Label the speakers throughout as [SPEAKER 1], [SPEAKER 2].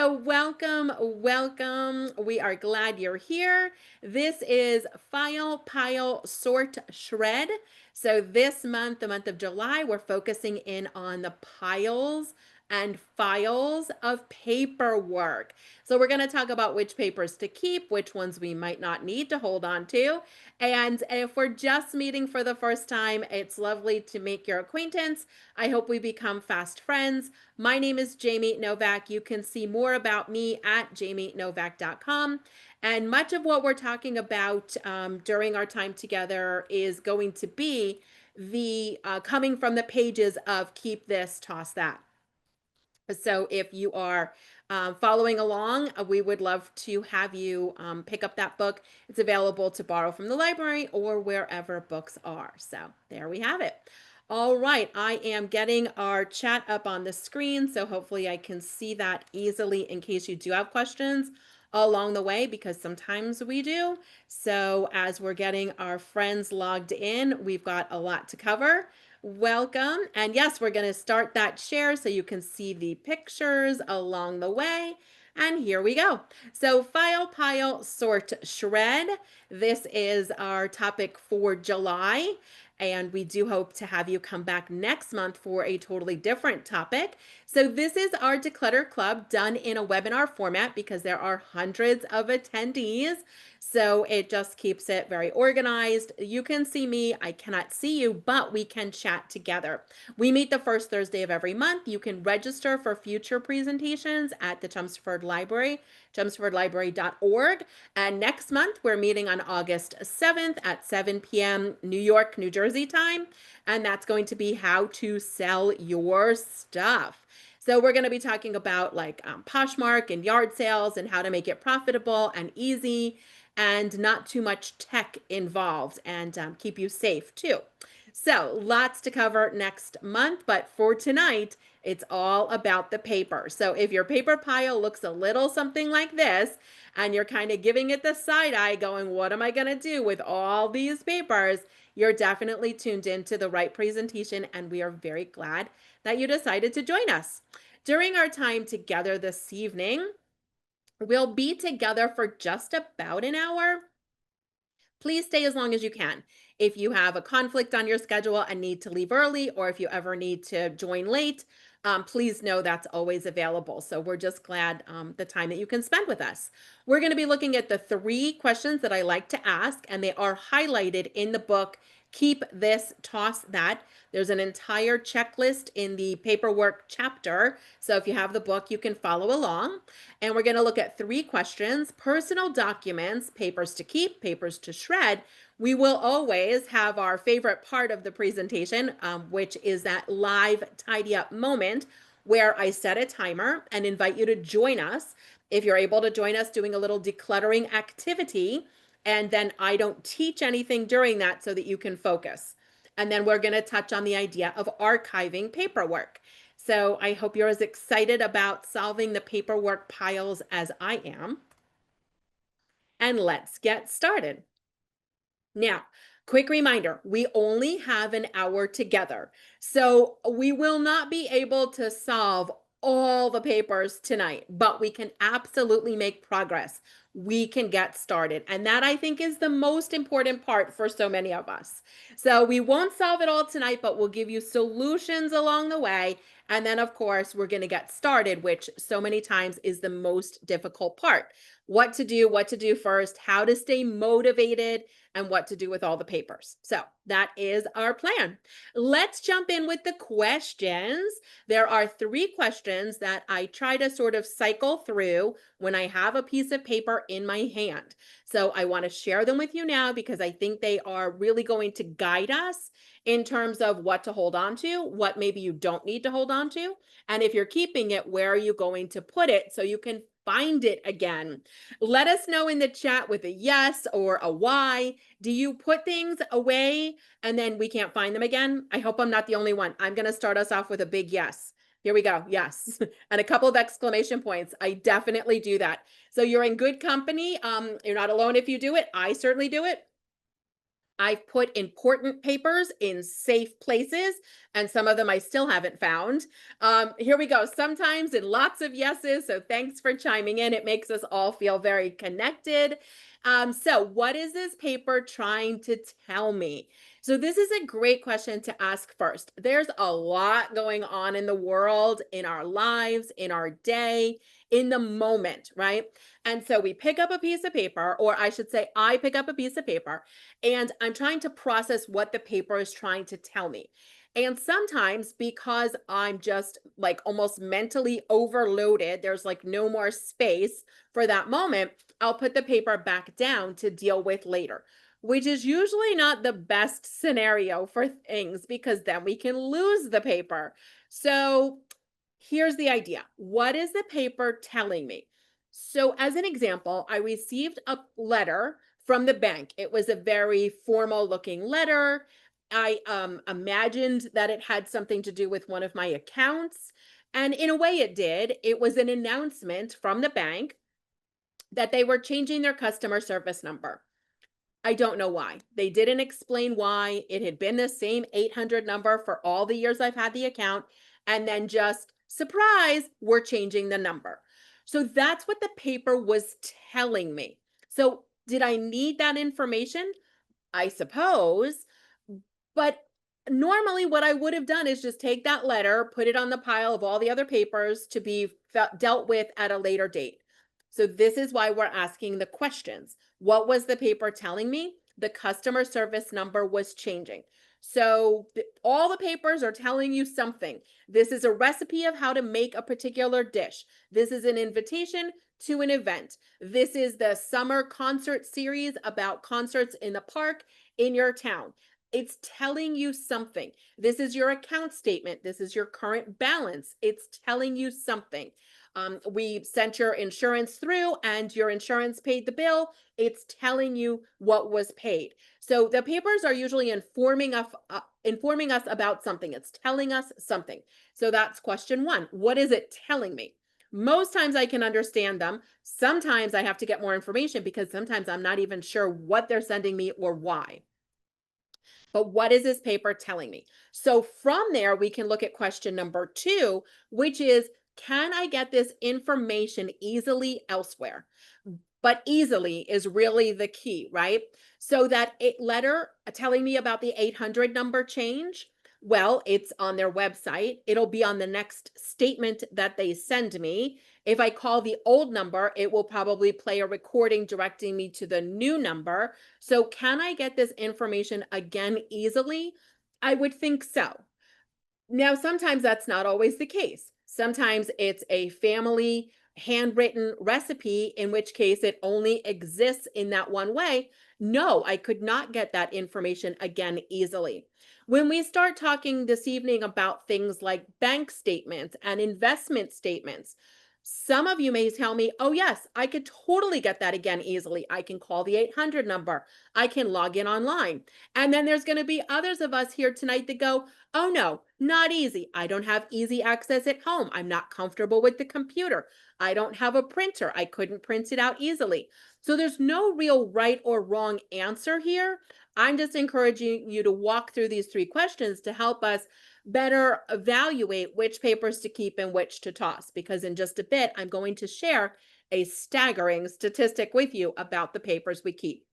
[SPEAKER 1] So welcome. We are glad you're here. This is File, Pile, Sort, Shred. So this month, the month of July, we're focusing in on the piles and files of paperwork. So we're going to talk about which papers to keep, which ones we might not need to hold on to. And if we're just meeting for the first time, it's lovely to make your acquaintance. I hope we become fast friends. My name is Jamie Novak. You can see more about me at jamienovak.com. And much of what we're talking about during our time together is going to be the coming from the pages of Keep This, Toss That. So if you are following along, we would love to have you pick up that book. It's available to borrow from the library or wherever books are. So there we have it. All right, I am getting our chat up on the screen, so hopefully I can see that easily in case you do have questions along the way, because sometimes we do. So as we're getting our friends logged in, we've got a lot to cover. Welcome. And yes, we're going to start that share so you can see the pictures along the way. And here we go. So file, pile, sort, shred. This is our topic for July. And we do hope to have you come back next month for a totally different topic. So this is our Declutter Club done in a webinar format because there are hundreds of attendees. So it just keeps it very organized. You can see me, I cannot see you, but we can chat together. We meet the first Thursday of every month. You can register for future presentations at the Chelmsford Library, chelmsfordlibrary.org. And next month, we're meeting on August 7th at 7 p.m. New York, New Jersey time. And that's going to be how to sell your stuff. So we're going to be talking about like Poshmark and yard sales and how to make it profitable and easy and not too much tech involved, and keep you safe too. So lots to cover next month, but for tonight, it's all about the paper. So if your paper pile looks a little something like this, and you're kind of giving it the side eye going, what am I going to do with all these papers? You're definitely tuned into the right presentation, and we are very glad that you decided to join us. During our time together this evening, we'll be together for just about an hour. Please stay as long as you can. If you have a conflict on your schedule and need to leave early, or if you ever need to join late, please know that's always available. So we're just glad the time that you can spend with us. We're going to be looking at the 3 questions that I like to ask, and they are highlighted in the book, Keep This, Toss That. There's an entire checklist in the paperwork chapter. So if you have the book, you can follow along. And we're going to look at 3 questions: personal documents, papers to keep, papers to shred. We will always have our favorite part of the presentation, which is that live tidy up moment where I set a timer and invite you to join us. If you're able to join us doing a little decluttering activity, and then I don't teach anything during that so that you can focus. And then we're going to touch on the idea of archiving paperwork. So I hope you're as excited about solving the paperwork piles as I am. And let's get started. Now, quick reminder, we only have an hour together. So we will not be able to solve all the papers tonight, but we can absolutely make progress. We can get started. And that, I think, is the most important part for so many of us. So we won't solve it all tonight, but we'll give you solutions along the way. And then, of course, we're going to get started, which so many times is the most difficult part. What to do first, how to stay motivated, and what to do with all the papers. So that is our plan. Let's jump in with the questions. There are 3 questions that I try to sort of cycle through when I have a piece of paper in my hand. So I want to share them with you now because I think they are really going to guide us in terms of what to hold on to, what maybe you don't need to hold on to, and if you're keeping it, where are you going to put it so you can find it again. Let us know in the chat with a yes or a why. Do you put things away and then we can't find them again? I hope I'm not the only one. I'm going to start us off with a big yes. Here we go. Yes. And a couple of exclamation points. I definitely do that. So you're in good company. You're not alone if you do it. I certainly do it. I've put important papers in safe places, and some of them I still haven't found. Here we go. Sometimes in lots of yeses. So thanks for chiming in. It makes us all feel very connected. So, what is this paper trying to tell me? So, this is a great question to ask first. There's a lot going on in the world, in our lives, in our day, in the moment, right? And so we pick up a piece of paper, or I should say, I pick up a piece of paper and I'm trying to process what the paper is trying to tell me. And sometimes because I'm just like almost mentally overloaded, there's like no more space for that moment, I'll put the paper back down to deal with later, which is usually not the best scenario for things because then we can lose the paper. So here's the idea. What is the paper telling me? So, as an example, I received a letter from the bank. It was a very formal looking letter. I imagined that it had something to do with one of my accounts. And in a way, it did. It was an announcement from the bank that they were changing their customer service number. I don't know why. They didn't explain why. It had been the same 800 number for all the years I've had the account. And then just surprise, we're changing the number. So that's what the paper was telling me. So, did I need that information? I suppose. But normally, what I would have done is just take that letter, put it on the pile of all the other papers to be dealt with at a later date. So, this is why we're asking the questions. What was the paper telling me? The customer service number was changing. So, all the papers are telling you something. This is a recipe of how to make a particular dish. This is an invitation to an event. This is the summer concert series about concerts in the park in your town. It's telling you something. This is your account statement. This is your current balance. It's telling you something. We sent your insurance through and your insurance paid the bill. It's telling you what was paid. So the papers are usually informing us about something. It's telling us something. So that's question one. What is it telling me? Most times I can understand them. Sometimes I have to get more information because sometimes I'm not even sure what they're sending me or why. But what is this paper telling me? So from there, we can look at question number two, which is, can I get this information easily elsewhere? But easily is really the key, right? So that letter telling me about the 800 number change, well, it's on their website. It'll be on the next statement that they send me. If I call the old number, it will probably play a recording directing me to the new number. So, can I get this information again easily? I would think so. Now, sometimes that's not always the case. Sometimes it's a family handwritten recipe, in which case it only exists in that one way. No, I could not get that information again easily. When we start talking this evening about things like bank statements and investment statements, some of you may tell me, oh, yes, I could totally get that again easily. I can call the 800 number, I can log in online. And then there's going to be others of us here tonight that go, oh no, not easy. I don't have easy access at home. I'm not comfortable with the computer. I don't have a printer. I couldn't print it out easily. So there's no real right or wrong answer here. I'm just encouraging you to walk through these three questions to help us better evaluate which papers to keep and which to toss. Because in just a bit, I'm going to share a staggering statistic with you about the papers we keep.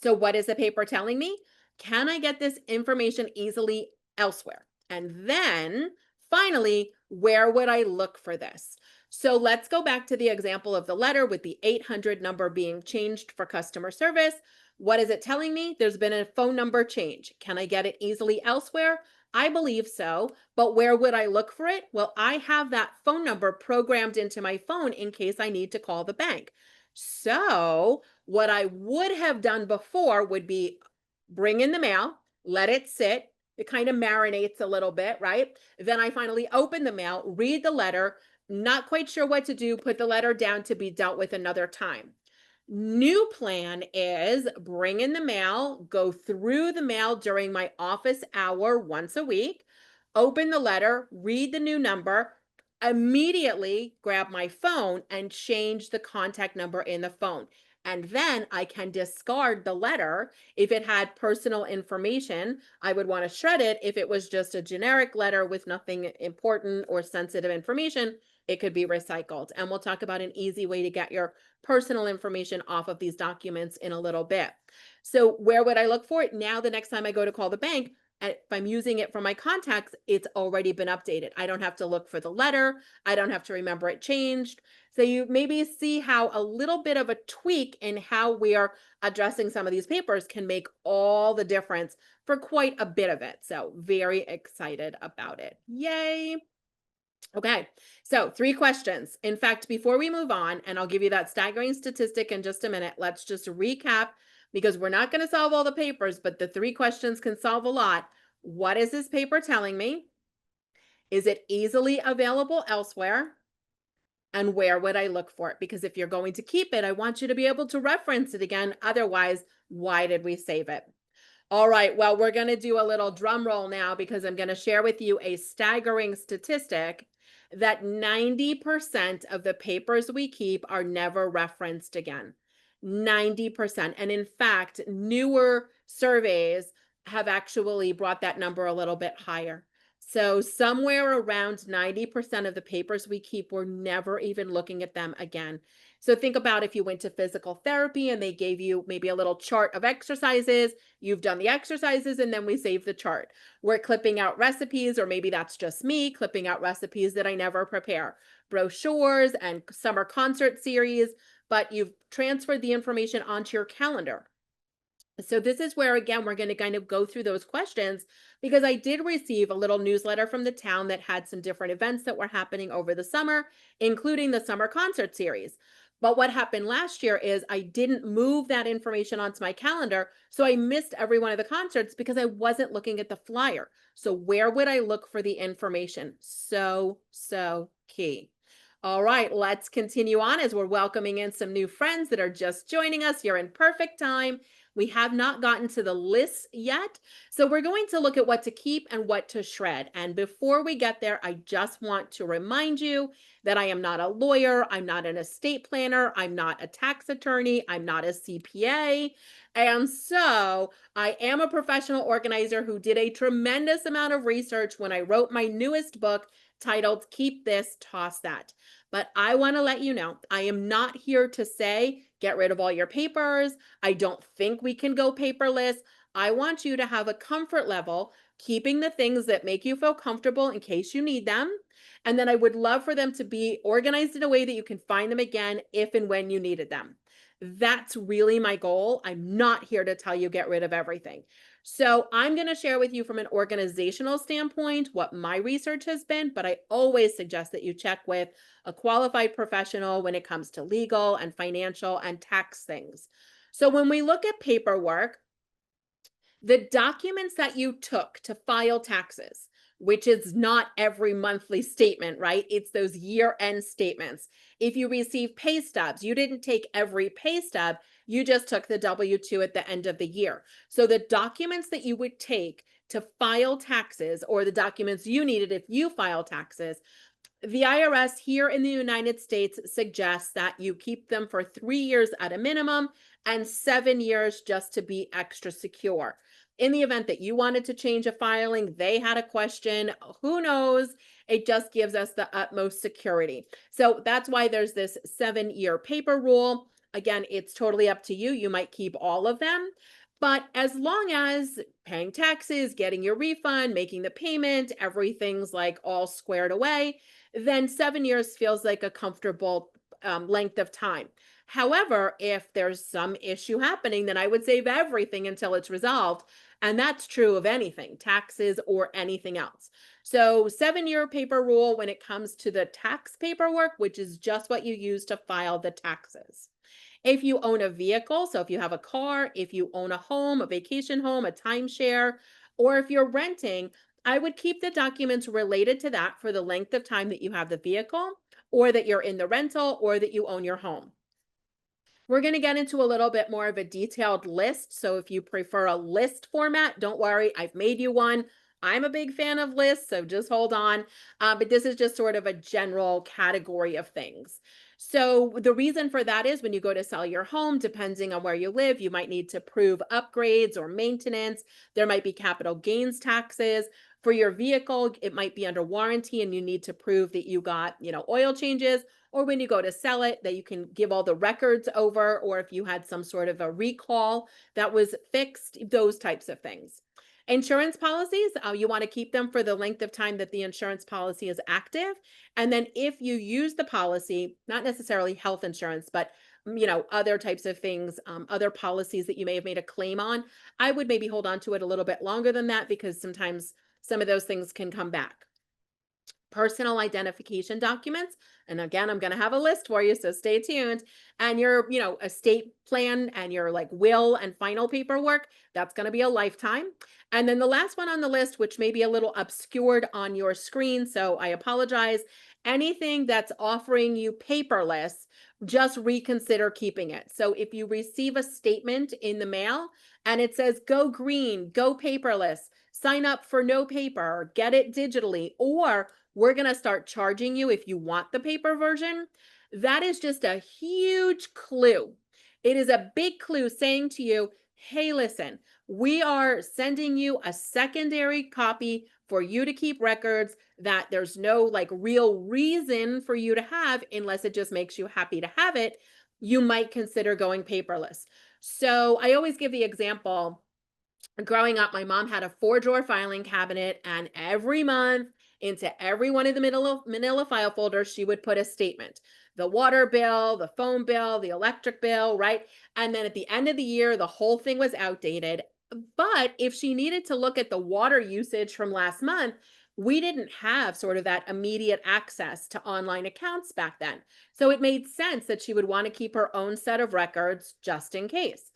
[SPEAKER 1] So, what is the paper telling me? Can I get this information easily elsewhere? And then finally, where would I look for this? So, let's go back to the example of the letter with the 800 number being changed for customer service. What is it telling me? There's been a phone number change. Can I get it easily elsewhere? I believe so, but where would I look for it? Well, I have that phone number programmed into my phone in case I need to call the bank. So, what I would have done before would be bring in the mail, let it sit. It kind of marinates a little bit, right? Then I finally open the mail, read the letter, not quite sure what to do, put the letter down to be dealt with another time. New plan is bring in the mail, go through the mail during my office hour once a week, open the letter, read the new number, immediately grab my phone and change the contact number in the phone. And then I can discard the letter. If it had personal information, I would want to shred it. If it was just a generic letter with nothing important or sensitive information, it could be recycled. And we'll talk about an easy way to get your personal information off of these documents in a little bit. So where would I look for it? Now, the next time I go to call the bank, if I'm using it for my contacts, it's already been updated. I don't have to look for the letter. I don't have to remember it changed. So you maybe see how a little bit of a tweak in how we are addressing some of these papers can make all the difference for quite a bit of it. So very excited about it. Yay. Okay, so 3 questions. In fact, before we move on, and I'll give you that staggering statistic in just a minute, let's just recap because we're not going to solve all the papers, but the 3 questions can solve a lot. What is this paper telling me? Is it easily available elsewhere? And where would I look for it? Because if you're going to keep it, I want you to be able to reference it again. Otherwise, why did we save it? All right, well, we're going to do a little drum roll now because I'm going to share with you a staggering statistic that 90% of the papers we keep are never referenced again. 90%. And in fact, newer surveys have actually brought that number a little bit higher. So somewhere around 90% of the papers we keep, we're never even looking at them again. So think about if you went to physical therapy and they gave you maybe a little chart of exercises, you've done the exercises and then we save the chart. We're clipping out recipes, or maybe that's just me clipping out recipes that I never prepare, brochures and summer concert series, but you've transferred the information onto your calendar. So this is where, again, we're going to kind of go through those questions because I did receive a little newsletter from the town that had some different events that were happening over the summer, including the summer concert series. But what happened last year is I didn't move that information onto my calendar. So I missed every one of the concerts because I wasn't looking at the flyer. So where would I look for the information? So key. All right, let's continue on as we're welcoming in some new friends that are just joining us. You're in perfect time. We have not gotten to the list yet. So we're going to look at what to keep and what to shred. And before we get there, I just want to remind you that I am not a lawyer. I'm not an estate planner. I'm not a tax attorney. I'm not a CPA. And so I am a professional organizer who did a tremendous amount of research when I wrote my newest book titled Keep This, Toss That. But I want to let you know, I am not here to say, get rid of all your papers. I don't think we can go paperless. I want you to have a comfort level, keeping the things that make you feel comfortable in case you need them. And then I would love for them to be organized in a way that you can find them again if and when you needed them. That's really my goal. I'm not here to tell you get rid of everything. So I'm going to share with you from an organizational standpoint what my research has been, but I always suggest that you check with a qualified professional when it comes to legal and financial and tax things. So when we look at paperwork, the documents that you took to file taxes, which is not every monthly statement, right? It's those year-end statements. If you receive pay stubs, you didn't take every pay stub, you just took the W-2 at the end of the year. So the documents that you would take to file taxes, or the documents you needed if you file taxes, the IRS here in the United States suggests that you keep them for 3 years at a minimum and 7 years just to be extra secure. In the event that you wanted to change a filing, they had a question, who knows? It just gives us the utmost security. So that's why there's this 7-year paper rule. Again, it's totally up to you. You might keep all of them. But as long as paying taxes, getting your refund, making the payment, everything's like all squared away, then 7 years feels like a comfortable length of time. However, if there's some issue happening, then I would save everything until it's resolved. And that's true of anything, taxes or anything else. So 7-year paper rule when it comes to the tax paperwork, which is just what you use to file the taxes. If you own a vehicle, so if you have a car, if you own a home, a vacation home, a timeshare, or if you're renting, I would keep the documents related to that for the length of time that you have the vehicle, or that you're in the rental, or that you own your home. We're going to get into a little bit more of a detailed list. So if you prefer a list format, don't worry, I've made you one. I'm a big fan of lists, so just hold on. But this is just sort of a general category of things. So the reason for that is when you go to sell your home, depending on where you live, you might need to prove upgrades or maintenance. There might be capital gains taxes. For your vehicle, it might be under warranty and you need to prove that you got, oil changes, or when you go to sell it, that you can give all the records over, or if you had some sort of a recall that was fixed, those types of things. Insurance policies, you want to keep them for the length of time that the insurance policy is active. And then if you use the policy, not necessarily health insurance, but other types of things, other policies that you may have made a claim on, I would maybe hold on to it a little bit longer than that because sometimes some of those things can come back. Personal identification documents. And again, I'm going to have a list for you, so stay tuned. And your, estate plan and your like will and final paperwork, that's going to be a lifetime. And then the last one on the list, which may be a little obscured on your screen, so I apologize. Anything that's offering you paperless, just reconsider keeping it. So if you receive a statement in the mail and it says go green, go paperless, sign up for no paper, get it digitally, or we're going to start charging you if you want the paper version. That is just a huge clue. It is a big clue saying to you, hey, listen, we are sending you a secondary copy for you to keep records that there's no like real reason for you to have unless it just makes you happy to have it. You might consider going paperless. So I always give the example. Growing up, my mom had a 4-drawer filing cabinet, and every month into every one of the manila file folders, she would put a statement. The water bill, the phone bill, the electric bill, right? And then at the end of the year, the whole thing was outdated. But if she needed to look at the water usage from last month, we didn't have sort of that immediate access to online accounts back then. So it made sense that she would want to keep her own set of records just in case.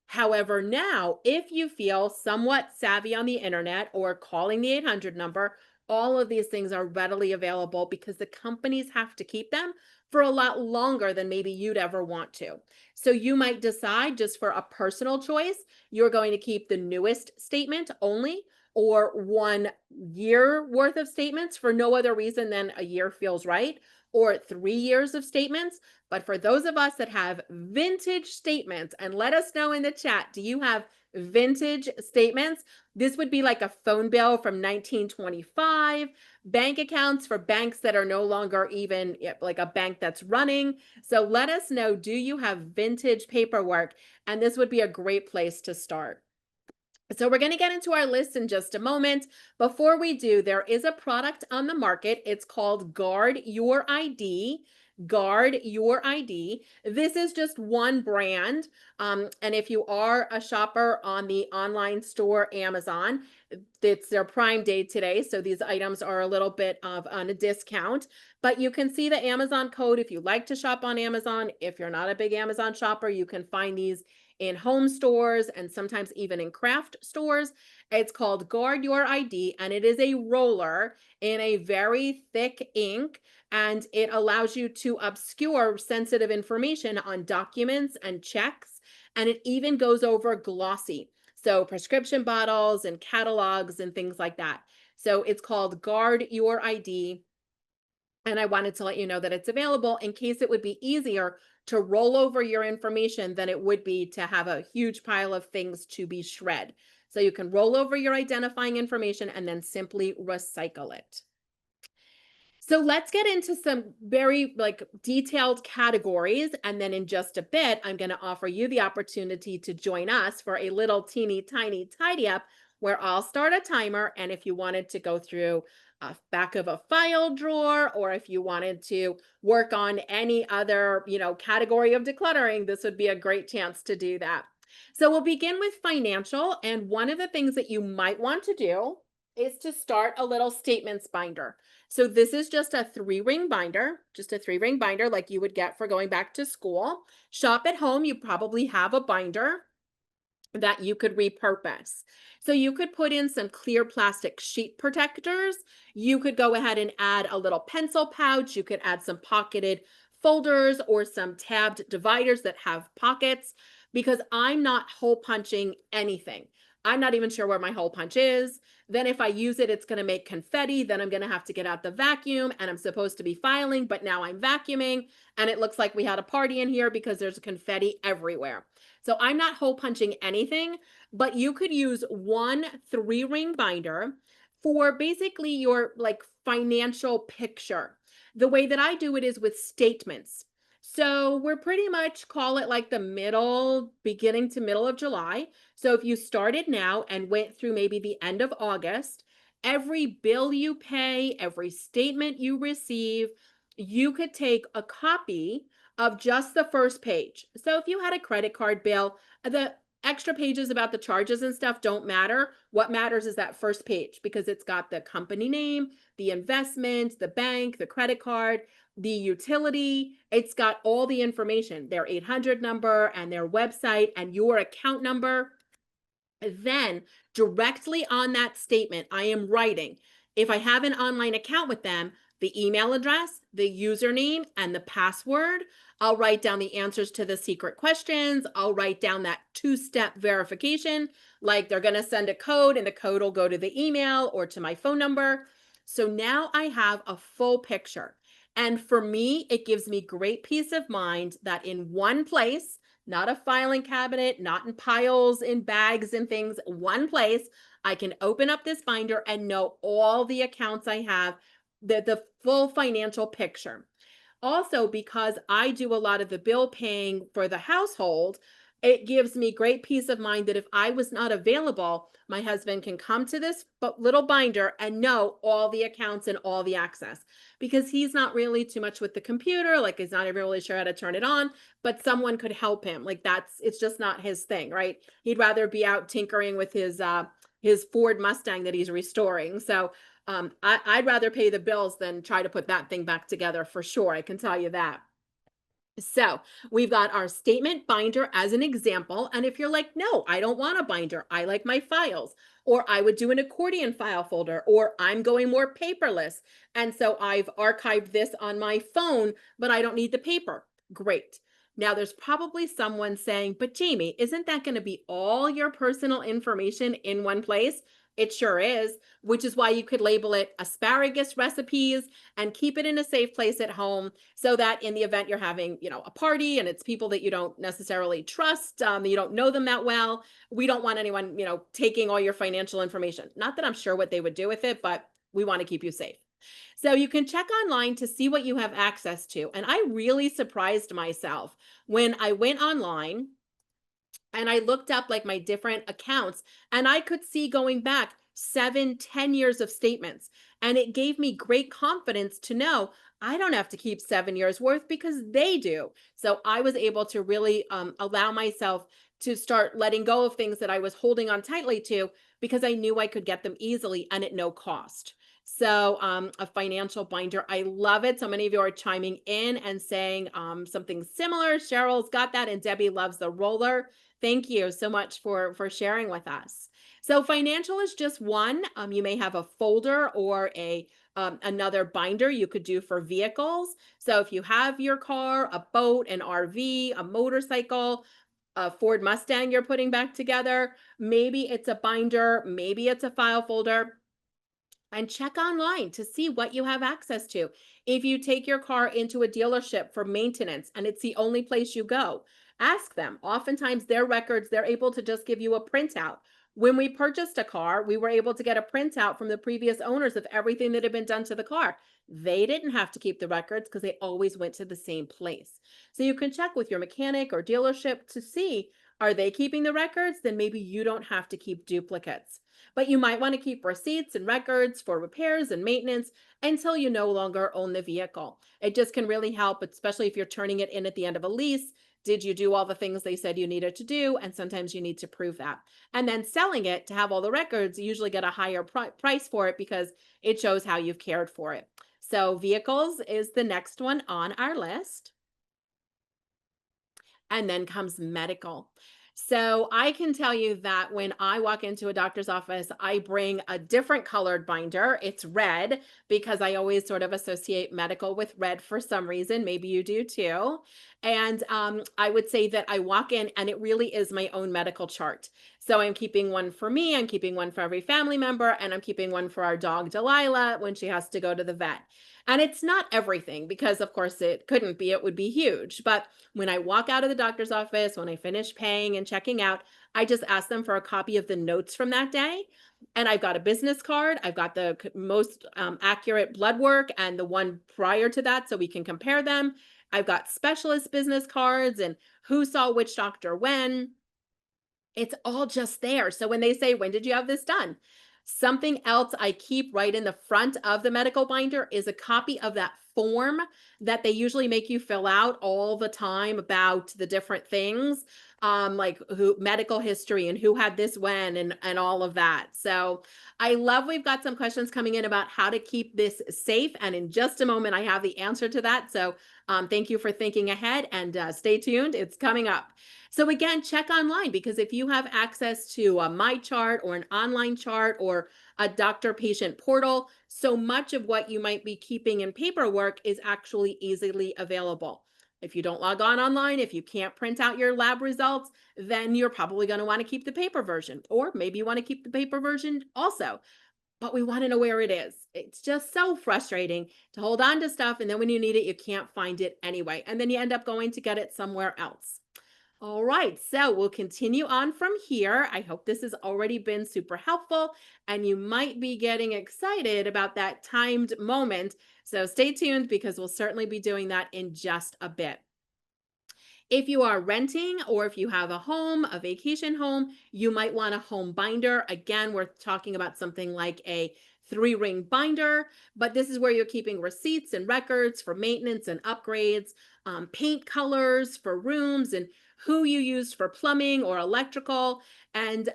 [SPEAKER 1] However, now, if you feel somewhat savvy on the internet or calling the 800 number, all of these things are readily available because the companies have to keep them for a lot longer than maybe you'd ever want to. So you might decide just for a personal choice, you're going to keep the newest statement only or 1 year worth of statements for no other reason than a year feels right, or 3 years of statements. But for those of us that have vintage statements, and let us know in the chat, do you have vintage statements? This would be like a phone bill from 1925, bank accounts for banks that are no longer even like a bank that's running. So let us know, do you have vintage paperwork? And this would be a great place to start. So we're going to get into our list in just a moment. Before we do, there is a product on the market. It's called Guard Your ID. Guard Your ID. This is just one brand. And if you are a shopper on the online store Amazon, it's their Prime Day today. So these items are a little bit of on a discount. But you can see the Amazon code if you like to shop on Amazon. If you're not a big Amazon shopper, you can find these in home stores and sometimes even in craft stores. It's called Guard Your ID, and it is a roller in a very thick ink, and it allows you to obscure sensitive information on documents and checks, and it even goes over glossy. So prescription bottles and catalogs and things like that. So it's called Guard Your ID. And I wanted to let you know that it's available in case it would be easier to roll over your information than it would be to have a huge pile of things to be shred. So you can roll over your identifying information and then simply recycle it. So let's get into some very like detailed categories. And then in just a bit, I'm going to offer you the opportunity to join us for a little teeny tiny tidy up where I'll start a timer. And if you wanted to go through a back of a file drawer, or if you wanted to work on any other, category of decluttering, this would be a great chance to do that. So we'll begin with financial. And one of the things that you might want to do is to start a little statements binder. So this is just a 3-ring binder, like you would get for going back to school. Shop at home, you probably have a binder that you could repurpose. So you could put in some clear plastic sheet protectors. You could go ahead and add a little pencil pouch. You could add some pocketed folders or some tabbed dividers that have pockets. because I'm not hole punching anything. I'm not even sure where my hole punch is. Then if I use it, it's going to make confetti. Then I'm going to have to get out the vacuum, and I'm supposed to be filing, but now I'm vacuuming and it looks like we had a party in here because there's confetti everywhere. So I'm not hole punching anything, but you could use one 3-ring binder for basically your like financial picture. The way that I do it is with statements. So we're pretty much call it like the middle, beginning to middle of July. So if you started now and went through maybe the end of August, every bill you pay, every statement you receive, you could take a copy of just the first page. So if you had a credit card bill, the extra pages about the charges and stuff don't matter. What matters is that first page because it's got the company name, the investment, the bank, the credit card, the utility. It's got all the information, their 800 number and their website and your account number. Then directly on that statement, I am writing, if I have an online account with them, the email address, the username, and the password. I'll write down the answers to the secret questions. I'll write down that 2-step verification, like they're going to send a code and the code will go to the email or to my phone number. So now I have a full picture. And for me, it gives me great peace of mind that in one place, not a filing cabinet, not in piles, in bags and things, one place, I can open up this binder and know all the accounts I have, the full financial picture. Also, because I do a lot of the bill paying for the household, it gives me great peace of mind that if I was not available, my husband can come to this little binder and know all the accounts and all the access because he's not really too much with the computer. Like he's not even really sure how to turn it on, but someone could help him. Like it's just not his thing, right? He'd rather be out tinkering with his Ford Mustang that he's restoring. So I'd rather pay the bills than try to put that thing back together for sure. I can tell you that. So we've got our statement binder as an example. And if you're like, no, I don't want a binder, I like my files, or I would do an accordion file folder, or I'm going more paperless. And so I've archived this on my phone, but I don't need the paper. Great. Now there's probably someone saying, but Jamie, isn't that going to be all your personal information in one place? It sure is, which is why you could label it asparagus recipes and keep it in a safe place at home so that in the event you're having, a party and it's people that you don't necessarily trust, you don't know them that well, we don't want anyone, taking all your financial information. Not that I'm sure what they would do with it, but we want to keep you safe. So you can check online to see what you have access to. And I really surprised myself when I went online and I looked up like my different accounts and I could see going back 7, 10 years of statements. And it gave me great confidence to know I don't have to keep 7 years worth because they do. So I was able to really allow myself to start letting go of things that I was holding on tightly to because I knew I could get them easily and at no cost. So a financial binder, I love it. So many of you are chiming in and saying something similar. Cheryl's got that and Debbie loves the roller. Thank you so much for sharing with us. So financial is just one. You may have a folder or another binder you could do for vehicles. So if you have your car, a boat, an RV, a motorcycle, a Ford Mustang you're putting back together, maybe it's a binder, maybe it's a file folder, and check online to see what you have access to. If you take your car into a dealership for maintenance and it's the only place you go, ask them. Oftentimes, their records, they're able to just give you a printout. When we purchased a car, we were able to get a printout from the previous owners of everything that had been done to the car. They didn't have to keep the records because they always went to the same place. So you can check with your mechanic or dealership to see, are they keeping the records? Then maybe you don't have to keep duplicates. But you might want to keep receipts and records for repairs and maintenance until you no longer own the vehicle. It just can really help, especially if you're turning it in at the end of a lease. Did you do all the things they said you needed to do? And sometimes you need to prove that. And then selling it to have all the records, you usually get a higher price for it because it shows how you've cared for it. So vehicles is the next one on our list. And then comes medical. So I can tell you that when I walk into a doctor's office, I bring a different colored binder. It's red because I always sort of associate medical with red for some reason. Maybe you do too. And I would say that I walk in and it really is my own medical chart. So I'm keeping one for me, I'm keeping one for every family member, and I'm keeping one for our dog Delilah when she has to go to the vet. And it's not everything because, of course, it couldn't be, it would be huge. But when I walk out of the doctor's office, when I finish paying and checking out, I just ask them for a copy of the notes from that day. And I've got a business card. I've got the most accurate blood work and the one prior to that so we can compare them. I've got specialist business cards and who saw which doctor when. It's all just there. So when they say, "When did you have this done?" Something else I keep right in the front of the medical binder is a copy of that form that they usually make you fill out all the time about the different things, like who medical history and who had this when and all of that. So I love we've got some questions coming in about how to keep this safe. And in just a moment, I have the answer to that. So thank you for thinking ahead and stay tuned. It's coming up. So again, check online because if you have access to a My Chart or an online chart or a doctor patient portal, so much of what you might be keeping in paperwork is actually easily available. If you don't log on online, if you can't print out your lab results, then you're probably going to want to keep the paper version, or maybe you want to keep the paper version also. But we want to know where it is. It's just so frustrating to hold on to stuff. And then when you need it, you can't find it anyway. And then you end up going to get it somewhere else. All right, so we'll continue on from here. I hope this has already been super helpful and you might be getting excited about that timed moment. So stay tuned because we'll certainly be doing that in just a bit. If you are renting or if you have a home, a vacation home, you might want a home binder. Again, we're talking about something like a 3-ring binder, but this is where you're keeping receipts and records for maintenance and upgrades, paint colors for rooms, and who you used for plumbing or electrical. And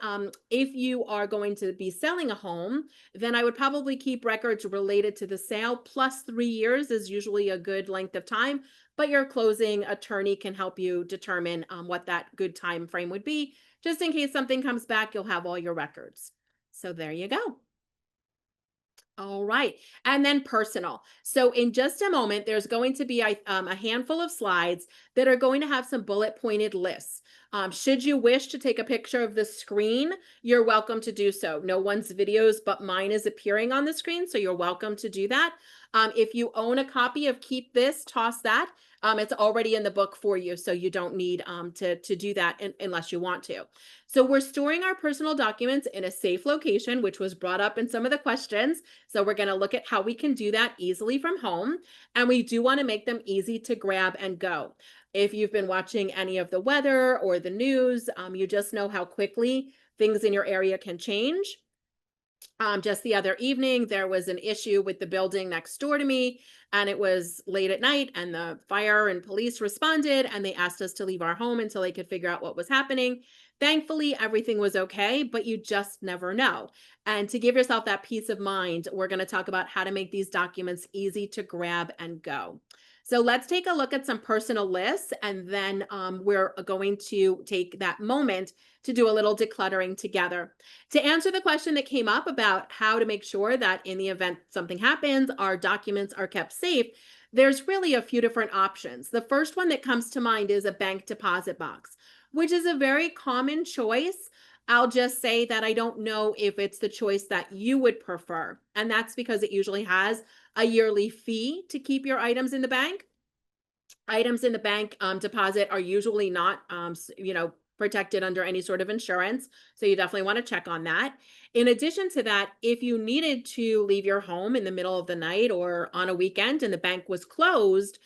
[SPEAKER 1] if you are going to be selling a home, then I would probably keep records related to the sale. Plus 3 years is usually a good length of time, but your closing attorney can help you determine what that good time frame would be. Just in case something comes back, you'll have all your records. So there you go. All right. And then personal. So in just a moment, there's going to be a handful of slides that are going to have some bullet pointed lists. Should you wish to take a picture of the screen, you're welcome to do so. No one's videos but mine is appearing on the screen, so you're welcome to do that. If you own a copy of Keep This, Toss That, it's already in the book for you, so you don't need to do that unless you want to. So we're storing our personal documents in a safe location, which was brought up in some of the questions. So we're going to look at how we can do that easily from home. And we do want to make them easy to grab and go. If you've been watching any of the weather or the news, you just know how quickly things in your area can change. Just the other evening, there was an issue with the building next door to me, and it was late at night, and the fire and police responded, and they asked us to leave our home until they could figure out what was happening. Thankfully, everything was okay, but you just never know. And to give yourself that peace of mind, we're going to talk about how to make these documents easy to grab and go. So let's take a look at some personal lists, and then we're going to take that moment to do a little decluttering together. To answer the question that came up about how to make sure that in the event something happens, our documents are kept safe, there's really a few different options. The first one that comes to mind is a bank deposit box, which is a very common choice. I'll just say that I don't know if it's the choice that you would prefer. And that's because it usually has a yearly fee to keep your items in the bank. Items in the bank deposit are usually not, protected under any sort of insurance. So you definitely want to check on that. In addition to that, if you needed to leave your home in the middle of the night or on a weekend and the bank was closed,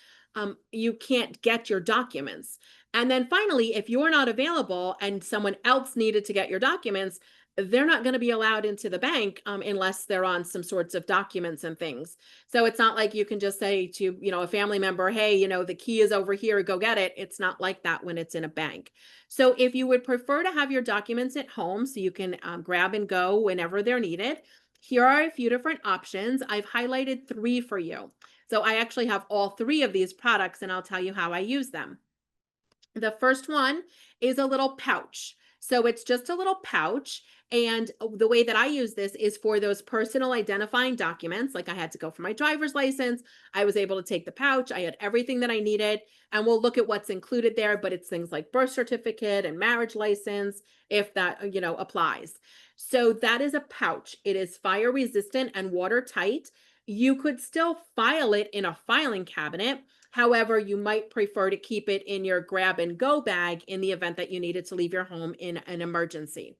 [SPEAKER 1] you can't get your documents. And then finally, if you're not available and someone else needed to get your documents, they're not going to be allowed into the bank unless they're on some sorts of documents and things. So it's not like you can just say to, a family member, hey, the key is over here, go get it. It's not like that when it's in a bank. So if you would prefer to have your documents at home so you can grab and go whenever they're needed, here are a few different options. I've highlighted 3 for you. So I actually have all 3 of these products and I'll tell you how I use them. The first one is a little pouch. So it's just a little pouch. And the way that I use this is for those personal identifying documents. Like I had to go for my driver's license. I was able to take the pouch. I had everything that I needed. And we'll look at what's included there, but it's things like birth certificate and marriage license, if that, applies. So that is a pouch. It is fire resistant and watertight. You could still file it in a filing cabinet. However, you might prefer to keep it in your grab and go bag in the event that you needed to leave your home in an emergency.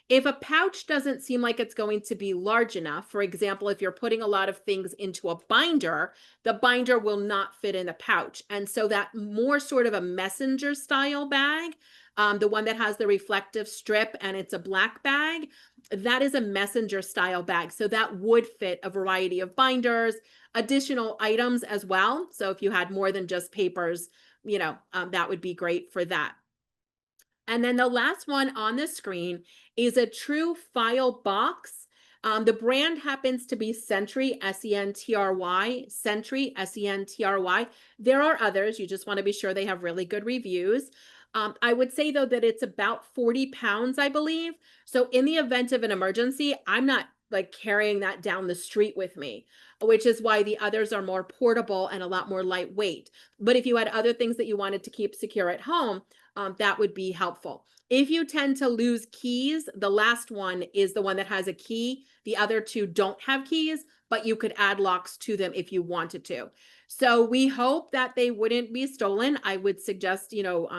[SPEAKER 1] If a pouch doesn't seem like it's going to be large enough, for example, if you're putting a lot of things into a binder, the binder will not fit in the pouch. And so that more sort of a messenger style bag, the one that has the reflective strip and it's a black bag, that is a messenger style bag. So that would fit a variety of binders, additional items as well. So if you had more than just papers, that would be great for that. And then the last one on the screen is a true file box. The brand happens to be Sentry, Sentry, Sentry, Sentry. There are others. You just want to be sure they have really good reviews. I would say, though, that it's about 40 pounds, I believe. So in the event of an emergency, I'm not like carrying that down the street with me, which is why the others are more portable and a lot more lightweight. But if you had other things that you wanted to keep secure at home, that would be helpful. If you tend to lose keys, the last one is the one that has a key. The other two don't have keys, but you could add locks to them if you wanted to. So we hope that they wouldn't be stolen. I would suggest,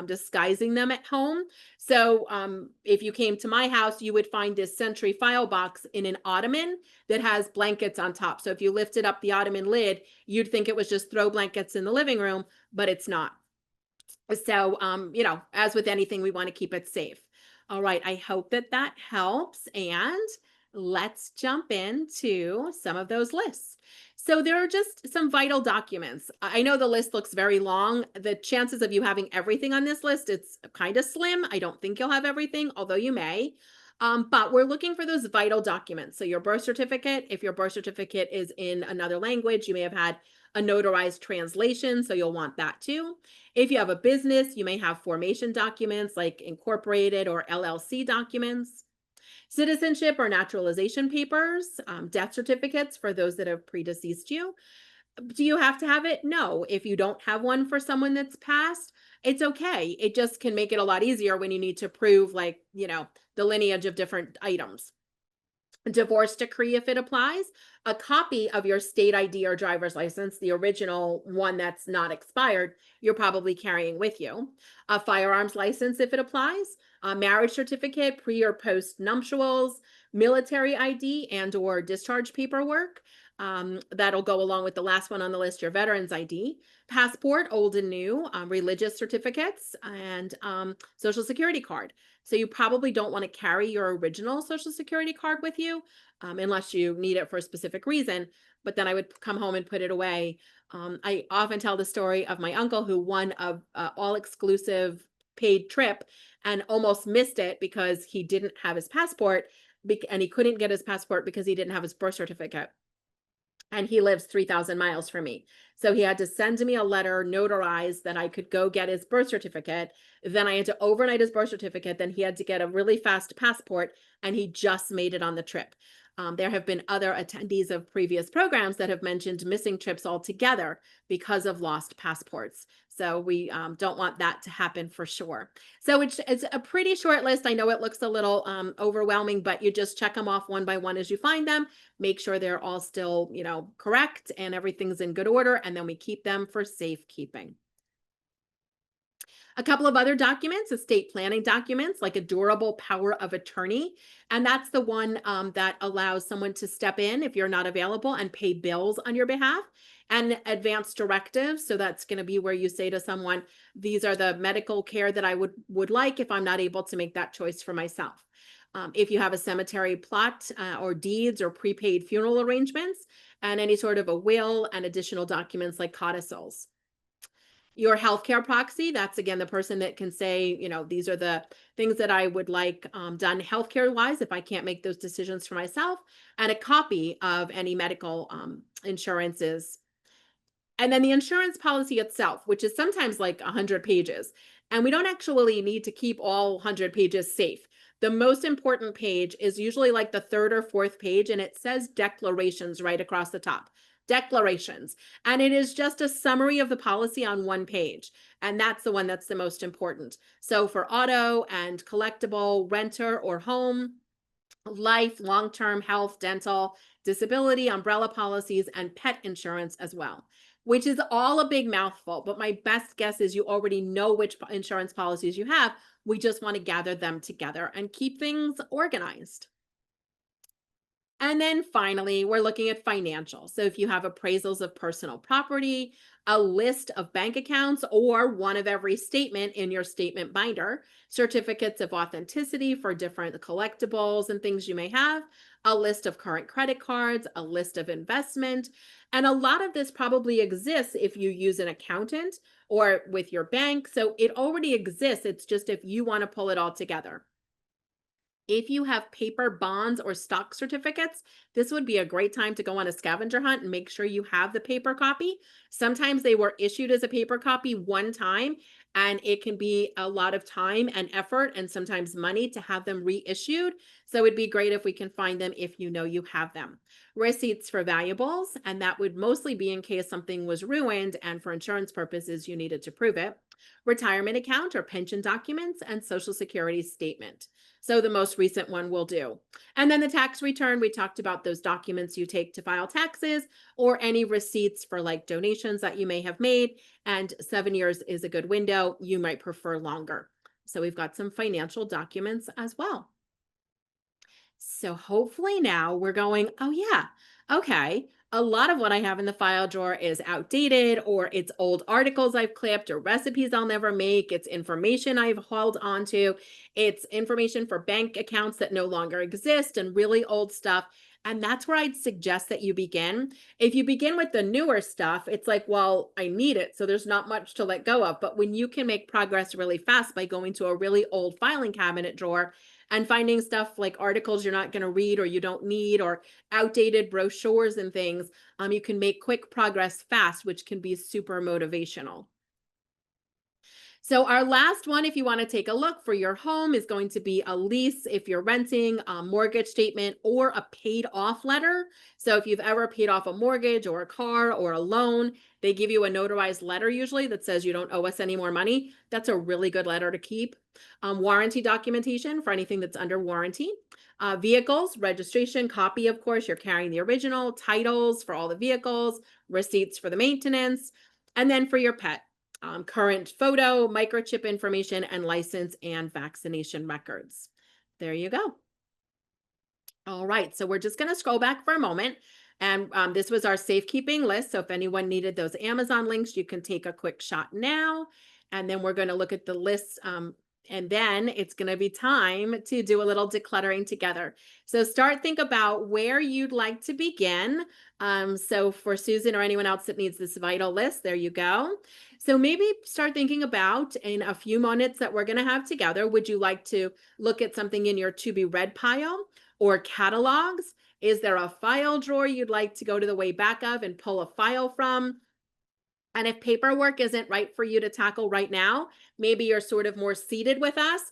[SPEAKER 1] disguising them at home. So if you came to my house, you would find this Sentry file box in an ottoman that has blankets on top. So if you lifted up the ottoman lid, you'd think it was just throw blankets in the living room, but it's not. So, as with anything, we want to keep it safe. All right. I hope that that helps. And let's jump into some of those lists. So there are just some vital documents. I know the list looks very long. The chances of you having everything on this list, it's kind of slim. I don't think you'll have everything, although you may. But we're looking for those vital documents. So your birth certificate, if your birth certificate is in another language, you may have had a notarized translation, so you'll want that too. If you have a business, you may have formation documents like incorporated or LLC documents, citizenship or naturalization papers, death certificates for those that have predeceased you. Do you have to have it? No. If you don't have one for someone that's passed, it's okay. It just can make it a lot easier when you need to prove, like, the lineage of different items. Divorce decree if it applies, a copy of your state ID or driver's license, the original one that's not expired, you're probably carrying with you, a firearms license if it applies, a marriage certificate, pre or post nuptials, military ID and or discharge paperwork. That'll go along with the last one on the list, your veteran's ID, passport, old and new, religious certificates, and social security card. So you probably don't want to carry your original social security card with you unless you need it for a specific reason. But then I would come home and put it away. I often tell the story of my uncle who won a all exclusive paid trip and almost missed it because he didn't have his passport and he couldn't get his passport because he didn't have his birth certificate. And he lives 3,000 miles from me. So he had to send me a letter notarized that I could go get his birth certificate. Then I had to overnight his birth certificate. Then he had to get a really fast passport, and he just made it on the trip. There have been other attendees of previous programs that have mentioned missing trips altogether because of lost passports. So we don't want that to happen for sure. So it's a pretty short list. I know it looks a little overwhelming, but you just check them off one by one as you find them. Make sure they're all still, correct and everything's in good order. And then we keep them for safekeeping. A couple of other documents, estate planning documents, like a durable power of attorney. And that's the one that allows someone to step in if you're not available and pay bills on your behalf. And advance directives. So that's going to be where you say to someone, these are the medical care that I would like if I'm not able to make that choice for myself. If you have a cemetery plot or deeds or prepaid funeral arrangements, and any sort of a will and additional documents like codicils. Your healthcare proxy, that's again the person that can say, these are the things that I would like done healthcare wise if I can't make those decisions for myself, and a copy of any medical insurances. And then the insurance policy itself, which is sometimes like 100 pages. And we don't actually need to keep all 100 pages safe. The most important page is usually like the third or fourth page, and it says declarations right across the top. Declarations. And it is just a summary of the policy on one page. And that's the one that's the most important. So for auto and collectible, renter or home, life, long-term health, dental, disability, umbrella policies, and pet insurance as well, which is all a big mouthful. But my best guess is you already know which insurance policies you have. We just want to gather them together and keep things organized. And then finally, we're looking at financial. So if you have appraisals of personal property, a list of bank accounts, or one of every statement in your statement binder, certificates of authenticity for different collectibles and things you may have, a list of current credit cards, a list of investment. And a lot of this probably exists if you use an accountant or with your bank. So it already exists. It's just if you want to pull it all together. If you have paper bonds or stock certificates, this would be a great time to go on a scavenger hunt and make sure you have the paper copy. Sometimes they were issued as a paper copy one time, and it can be a lot of time and effort and sometimes money to have them reissued. So it'd be great if we can find them if you know you have them. Receipts for valuables, and that would mostly be in case something was ruined and for insurance purposes you needed to prove it. Retirement account or pension documents, and social security statement. So the most recent one will do. And then the tax return, we talked about those documents you take to file taxes or any receipts for like donations that you may have made. And 7 years is a good window. You might prefer longer. So we've got some financial documents as well. So hopefully now we're going, oh yeah, okay. A lot of what I have in the file drawer is outdated, or it's old articles I've clipped, or recipes I'll never make. It's information I've held onto. It's information for bank accounts that no longer exist and really old stuff. And that's where I'd suggest that you begin. If you begin with the newer stuff, it's like, well, I need it. So there's not much to let go of. But when you can make progress really fast by going to a really old filing cabinet drawer and finding stuff like articles you're not going to read or you don't need, or outdated brochures and things, you can make quick progress fast, which can be super motivational. So our last one, if you want to take a look for your home, is going to be a lease if you're renting, a mortgage statement, or a paid off letter. So if you've ever paid off a mortgage or a car or a loan, they give you a notarized letter usually that says you don't owe us any more money. That's a really good letter to keep. Warranty documentation for anything that's under warranty. Vehicles, registration, copy, of course, you're carrying the original, titles for all the vehicles, receipts for the maintenance, and then for your pet, current photo, microchip information, and license and vaccination records. There you go. All right, so we're just going to scroll back for a moment. And this was our safekeeping list. So if anyone needed those Amazon links, you can take a quick shot now. And then we're going to look at the lists. And then it's going to be time to do a little decluttering together. So think about where you'd like to begin. So for Susan or anyone else that needs this vital list, there you go. So maybe start thinking about, in a few minutes that we're going to have together, would you like to look at something in your to be read pile or catalogs? Is there a file drawer you'd like to go to the way back of and pull a file from? And if paperwork isn't right for you to tackle right now, maybe you're sort of more seated with us.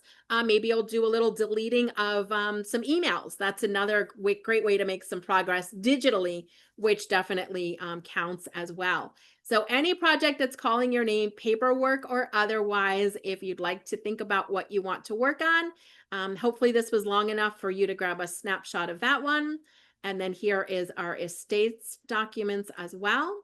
[SPEAKER 1] Maybe you'll do a little deleting of some emails. That's another great way to make some progress digitally, which definitely counts as well. So any project that's calling your name, paperwork or otherwise, if you'd like to think about what you want to work on, hopefully this was long enough for you to grab a snapshot of that one. And then here is our estates documents as well.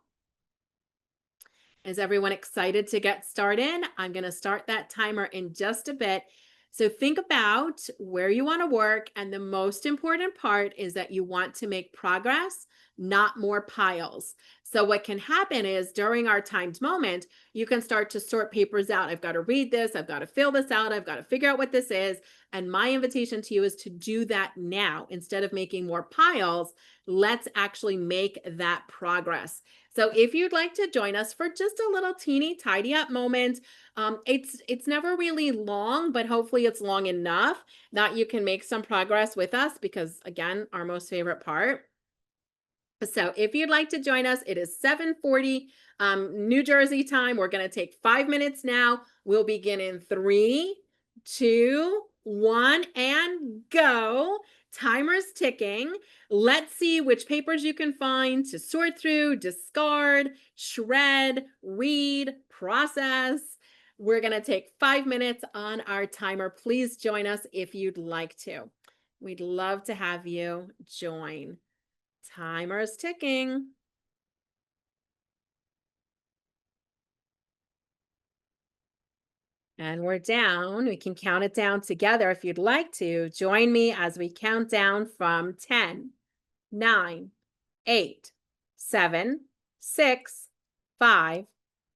[SPEAKER 1] Is everyone excited to get started? I'm going to start that timer in just a bit. So think about where you want to work. And the most important part is that you want to make progress, not more piles. So what can happen is during our timed moment, you can start to sort papers out. I've got to read this. I've got to fill this out. I've got to figure out what this is. And my invitation to you is to do that now. Instead of making more piles, let's actually make that progress. So if you'd like to join us for just a little teeny tidy up moment, it's never really long, but hopefully it's long enough that you can make some progress with us, because again, our most favorite part. So if you'd like to join us, it is 7:40 New Jersey time. We're going to take 5 minutes now. We'll begin in 3, 2, 1, and go. Timer's ticking. Let's see which papers you can find to sort through, discard, shred, read, process. We're going to take 5 minutes on our timer. Please join us if you'd like to. We'd love to have you join. Timer's ticking. And we're down. We can count it down together if you'd like to. Join me as we count down from 10, 9, 8, 7, 6, 5,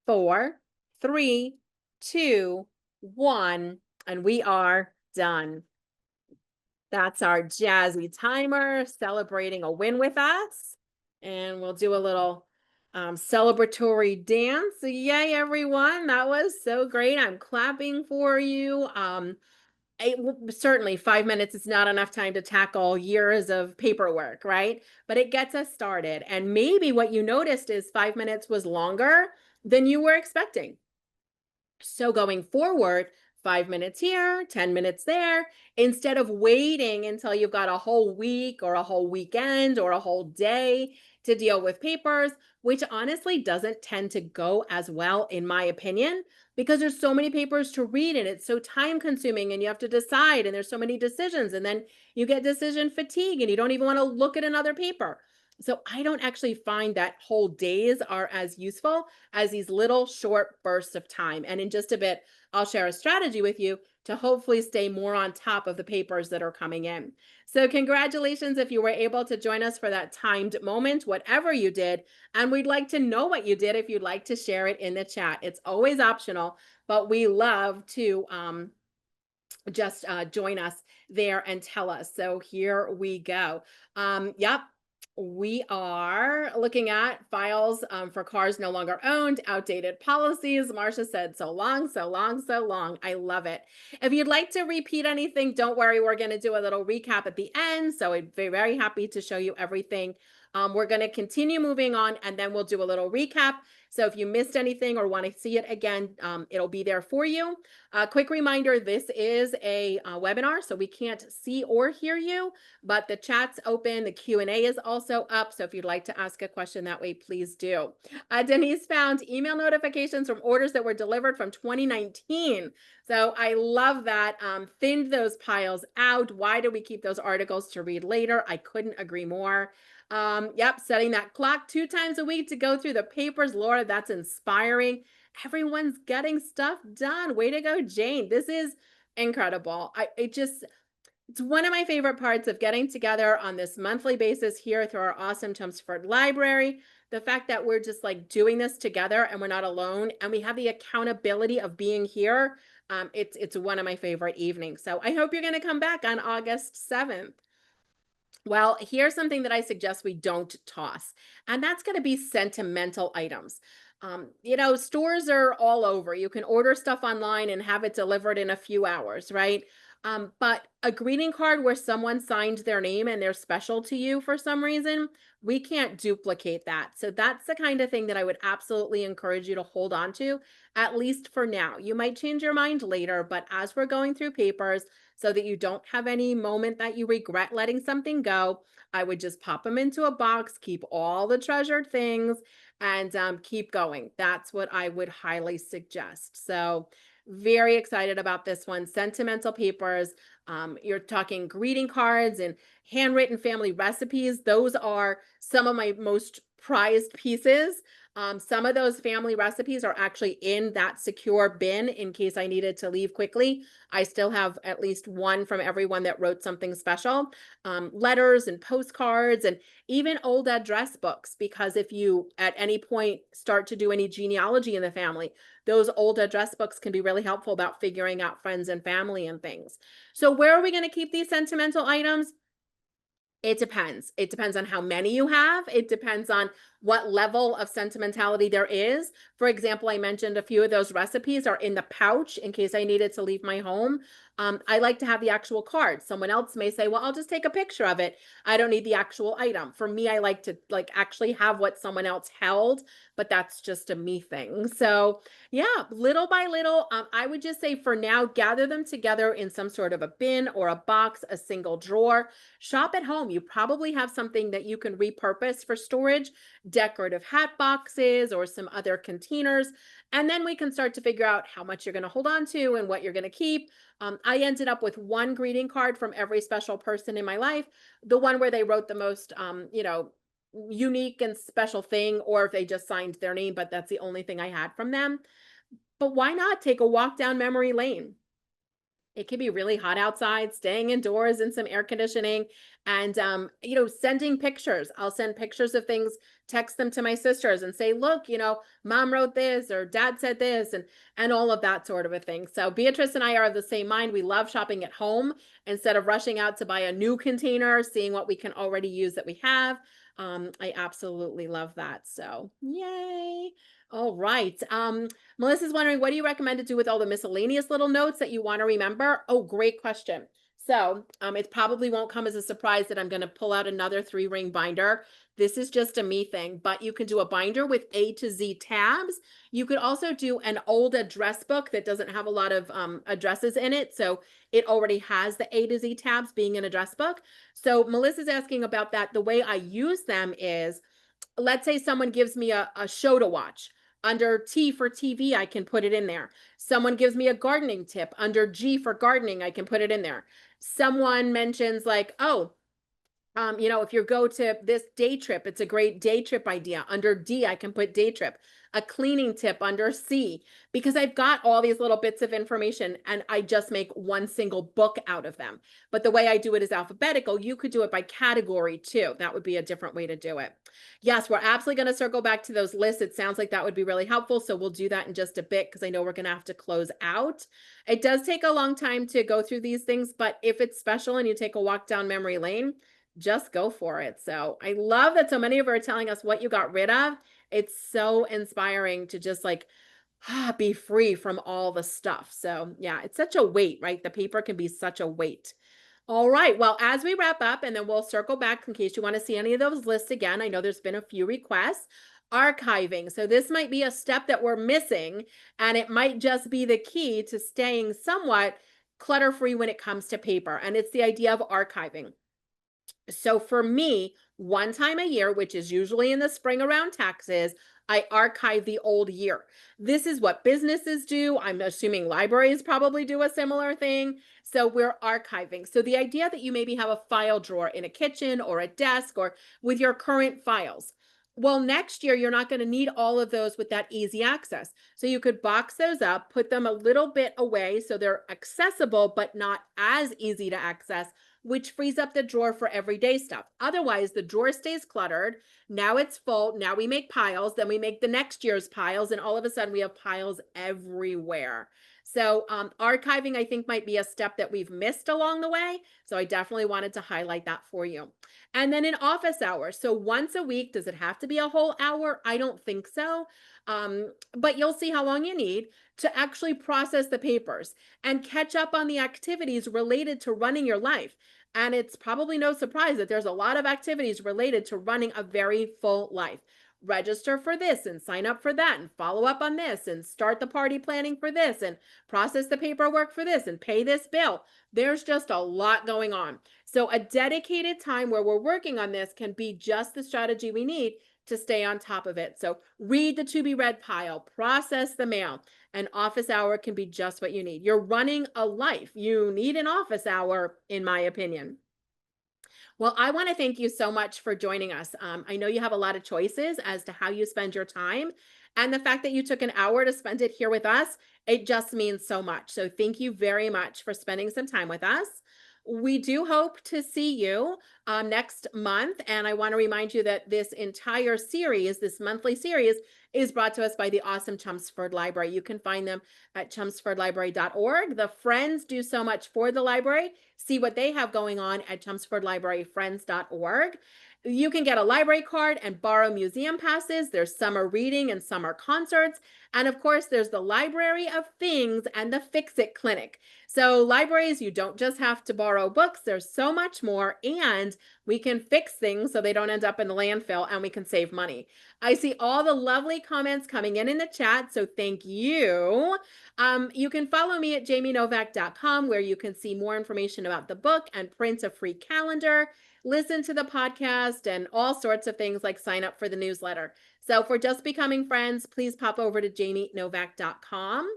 [SPEAKER 1] 4, 3, 2, 1. And we are done. That's our jazzy timer celebrating a win with us. And we'll do a little celebratory dance. So yay, everyone. That was so great. I'm clapping for you. Certainly 5 minutes is not enough time to tackle years of paperwork, right? But it gets us started. And maybe what you noticed is 5 minutes was longer than you were expecting. So going forward, 5 minutes here, 10 minutes there, instead of waiting until you've got a whole week or a whole weekend or a whole day to deal with papers, which honestly doesn't tend to go as well, in my opinion, because there's so many papers to read and it's so time consuming and you have to decide and there's so many decisions and then you get decision fatigue and you don't even want to look at another paper. So I don't actually find that whole days are as useful as these little short bursts of time. And in just a bit, I'll share a strategy with you to hopefully stay more on top of the papers that are coming in. So congratulations if you were able to join us for that timed moment, whatever you did. And we'd like to know what you did if you'd like to share it in the chat. It's always optional, but we love to just join us there and tell us. So here we go. Yep. We are looking at files for cars no longer owned, outdated policies. Marcia said, so long, so long, so long. I love it. If you'd like to repeat anything, don't worry. We're going to do a little recap at the end. So I'd be very happy to show you everything. We're going to continue moving on and then we'll do a little recap. So if you missed anything or want to see it again, it'll be there for you. Quick reminder, this is a webinar, so we can't see or hear you, but the chat's open. The Q&A is also up. So if you'd like to ask a question that way, please do. Denise found email notifications from orders that were delivered from 2019. So I love that. Thinned those piles out. Why do we keep those articles to read later? I couldn't agree more. Yep, setting that clock 2 times a week to go through the papers. Laura, that's inspiring. Everyone's getting stuff done. Way to go, Jane. This is incredible. It's one of my favorite parts of getting together on this monthly basis here through our awesome Chelmsford Library. The fact that we're just like doing this together and we're not alone and we have the accountability of being here. It's one of my favorite evenings. So I hope you're going to come back on August 7th. Well, here's something that I suggest we don't toss, and that's going to be sentimental items. Stores are all over. You can order stuff online and have it delivered in a few hours, right? But a greeting card where someone signed their name and they're special to you for some reason, we can't duplicate that. So that's the kind of thing that I would absolutely encourage you to hold on to, at least for now. You might change your mind later, but as we're going through papers, so that you don't have any moment that you regret letting something go, I would just pop them into a box, keep all the treasured things, and keep going. That's what I would highly suggest. So very excited about this one. Sentimental papers. You're talking greeting cards and handwritten family recipes. Those are some of my most prized pieces. Some of those family recipes are actually in that secure bin in case I needed to leave quickly. I still have at least one from everyone that wrote something special. Letters and postcards and even old address books, because if you at any point start to do any genealogy in the family, those old address books can be really helpful about figuring out friends and family and things. So where are we going to keep these sentimental items? It depends. It depends on how many you have. It depends on what level of sentimentality there is. For example, I mentioned a few of those recipes are in the pouch in case I needed to leave my home. I like to have the actual card. Someone else may say, well, I'll just take a picture of it. I don't need the actual item. For me, I like to like actually have what someone else held, but that's just a me thing. So yeah, little by little, I would just say for now, gather them together in some sort of a bin or a box, a single drawer. Shop at home. You probably have something that you can repurpose for storage, decorative hat boxes or some other containers. And then we can start to figure out how much you're going to hold on to and what you're going to keep. I ended up with one greeting card from every special person in my life, the one where they wrote the most, unique and special thing, or if they just signed their name, but that's the only thing I had from them. But why not take a walk down memory lane? It can be really hot outside, staying indoors in some air conditioning and sending pictures. I'll send pictures of things, text them to my sisters and say, "Look, mom wrote this or dad said this," and all of that sort of a thing. So Beatrice and I are of the same mind. We love shopping at home instead of rushing out to buy a new container, seeing what we can already use that we have. I absolutely love that. So, yay. All right. Melissa's wondering, what do you recommend to do with all the miscellaneous little notes that you want to remember? Oh, great question. So it probably won't come as a surprise that I'm going to pull out another 3-ring binder. This is just a me thing, but you can do a binder with A to Z tabs. You could also do an old address book that doesn't have a lot of addresses in it. So it already has the A to Z tabs being an address book. So Melissa's asking about that. The way I use them is, let's say someone gives me a show to watch. Under T for TV, I can put it in there. Someone gives me a gardening tip. Under G for gardening, I can put it in there. Someone mentions like, oh, if you go to this day trip, it's a great day trip idea. Under D, I can put day trip. A cleaning tip under C, because I've got all these little bits of information and I just make one single book out of them. But the way I do it is alphabetical. You could do it by category too. That would be a different way to do it. Yes, we're absolutely going to circle back to those lists. It sounds like that would be really helpful. So we'll do that in just a bit because I know we're going to have to close out. It does take a long time to go through these things, but if it's special and you take a walk down memory lane, just go for it. So I love that so many of you are telling us what you got rid of. It's so inspiring to just like be free from all the stuff. So yeah, it's such a weight, right? The paper can be such a weight. All right. Well, as we wrap up, and then we'll circle back in case you want to see any of those lists again. I know there's been a few requests. Archiving. So this might be a step that we're missing, and it might just be the key to staying somewhat clutter-free when it comes to paper. And it's the idea of archiving. So for me, one time a year, which is usually in the spring around taxes, I archive the old year. This is what businesses do. I'm assuming libraries probably do a similar thing. So we're archiving. So the idea that you maybe have a file drawer in a kitchen or a desk or with your current files. Well, next year, you're not going to need all of those with that easy access. So you could box those up, put them a little bit away so they're accessible, but not as easy to access, which frees up the drawer for everyday stuff. Otherwise, the drawer stays cluttered. Now it's full. Now we make piles. Then we make the next year's piles. And all of a sudden, we have piles everywhere. So archiving, I think, might be a step that we've missed along the way. So I definitely wanted to highlight that for you. And then in office hours. So once a week, does it have to be a whole hour? I don't think so. But you'll see how long you need to actually process the papers and catch up on the activities related to running your life. And it's probably no surprise that there's a lot of activities related to running a very full life. Register for this and sign up for that and follow up on this and start the party planning for this and process the paperwork for this and pay this bill. There's just a lot going on. So a dedicated time where we're working on this can be just the strategy we need to stay on top of it. So read the to be read pile, process the mail. An office hour can be just what you need. You're running a life. You need an office hour, in my opinion. Well, I want to thank you so much for joining us. I know you have a lot of choices as to how you spend your time. And the fact that you took an hour to spend it here with us, it just means so much. So thank you very much for spending some time with us. We do hope to see you next month. And I want to remind you that this entire series, this monthly series, is brought to us by the awesome Chelmsford Library. You can find them at chelmsfordlibrary.org. The Friends do so much for the library. See what they have going on at chelmsfordlibraryfriends.org. You can get a library card and borrow museum passes. There's summer reading and summer concerts. And of course, there's the Library of Things and the Fix It Clinic. So libraries, you don't just have to borrow books. There's so much more, and we can fix things so they don't end up in the landfill, and we can save money. I see all the lovely comments coming in the chat, so thank you. You can follow me at jamienovak.com, where you can see more information about the book and print a free calendar, listen to the podcast, and all sorts of things like sign up for the newsletter. So for Just Becoming Friends, please pop over to jamienovak.com.